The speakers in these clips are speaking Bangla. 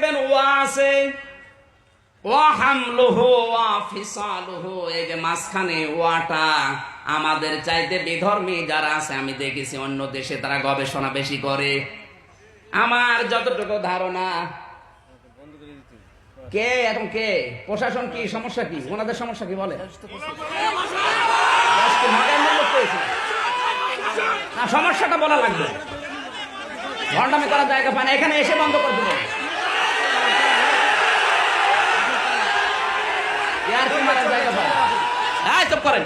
দেখবেন ওয়া আছে, ওয়া হামলুহু ওয়া ফিসালুহু, এই যে মাঝখানে ওয়াটা আমাদের চাইতে বিধর্মী যারা আছে আমি দেখেছি অন্য দেশে তারা গবেষণা বেশি করে। আমার যতটুকু ধারণা, কে এখন কে প্রশাসন, কি সমস্যা, কি ওনাদের সমস্যা কি বলে? না, সমস্যাটা বলা লাগবে, ঘন্টামি করার জায়গা পায় না, এখানে এসে বন্ধ করে দেবো। চুপ করেন,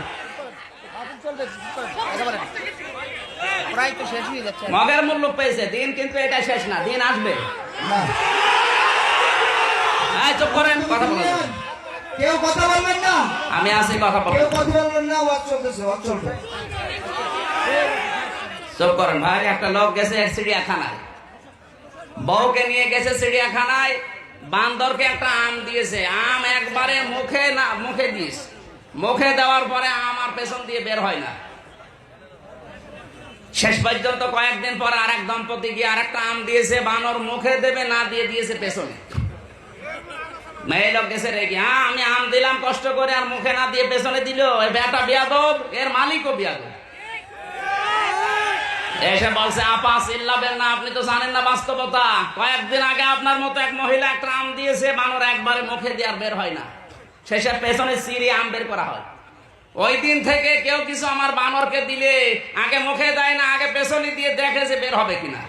মগের মূল্য পেয়েছে, দিন কিন্তু এটা শেষ না, দিন আসবে। চুপ করেন, কথা বলেন, কেউ কথা বলবেন না, আমি আছি, কথা বলবেন, কেউ কথা বলবেন না, ওয়াজ চলতেছে, ওয়াজ চলবে। চুপ করেন ভাই। একটা লোক গেছে চিড়িয়াখানায়, বউকে নিয়ে গেছে চিড়িয়াখানায়, বান্দরকে একটা আম দিয়েছে, আম একবারে মুখে না মুখে দিস, মুখে দেওয়ার পরে আম আর পেছন দিয়ে বের হয় না। শেষ পর্যন্ত কয়েকদিন পর আরেক দম্পতি গিয়ে আরেকটা আম দিয়েছে, বানর মুখে দেবে না দিয়ে দিয়েছে পেছনে। মেয়ে লোক গেছে রেগে, আমি আম দিলাম কষ্ট করে আর মুখে না দিয়ে পেছনে দিল, এই বেটা বিয়াদব, এর মালিকও বিয়াদব। এসে বলছে, আপা চিল্লাবেন না, আপনি তো জানেন না বাস্তবতা। কয়েকদিন আগে আপনার মতো এক মহিলা একটা আম দিয়েছে, বানর একবারে মুখে দিয়ে আর বের হয় না, শেষে পেছনে চিড়ে আম বের করা হয়। ওই দিন থেকে কেউ কিছু আমার বানরকে দিলে আগে মুখে দেয় না, আগে পেছনে দিয়ে দেখে যে বের হবে কিনা।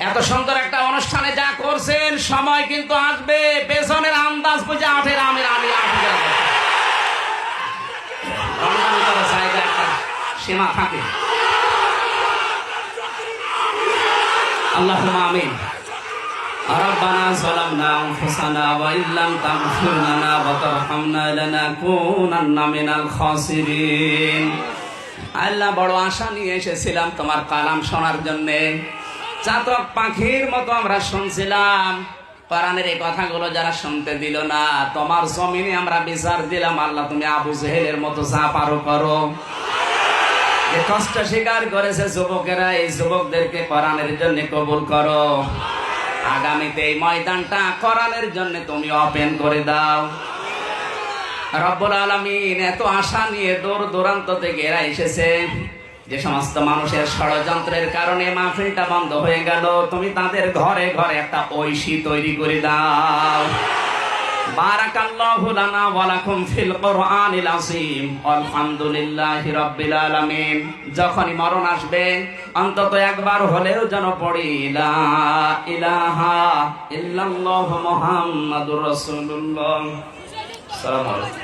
এত সুন্দর একটা অনুষ্ঠানে যা করছেন, সময় কিন্তু আসবে পেছনের আন্দাজ বুঝে আঠের আমের আমি জায়গা একটা সীমা থাকে। আল্লাহুম্মা আমিন। রব্বানা যালামনা আনফুসানা ওয়া ইল্লাম তাগফির লানা ওয়া তারহামনা লানাকুনান্না মিনাল খাসিরিন। আল্লাহ, বড় আশা নিয়ে এসেছিলাম তোমার কালাম শোনার জন্য, চাতক পাখির মতো আমরা শুনছিলাম। কোরআনের এই কথাগুলো যারা শুনতে দিল না, তোমার জমিনে আমরা বিচার দিলাম। আল্লাহ, তুমি আবু জেহেলের মতো যা পারো করো। কষ্ট স্বীকার করেছে যুবকেরা, এই যুবকদেরকে কোরআনের জন্য কবুল করো। আগামীতে এই ময়দানটা কোরআনের জন্য তুমি ওপেন করে দাও। রব্বুল আলামিন, এত আশা নিয়ে দূর দূরান্ত থেকে এরা এসেছে, যে সমস্ত মানুষের ষড়যন্ত্রের কারণে মাহফিলটা বন্ধ হয়ে গেল, তুমি তাদের ঘরে ঘরে একটা ঐশী তৈরি করে দাও। বারাকাল্লাহু লানা ওয়া লাকুম ফিল কোরআনিল আযীম। আলহামদুলিল্লাহি রাব্বিল আলামিন। যখনই মরণ আসবে অন্তত একবার হলেও যেন পড়ি লা ইলাহা ইল্লাল্লাহু মুহাম্মাদুর রাসূলুল্লাহ। আসসালামু আলাইকুম।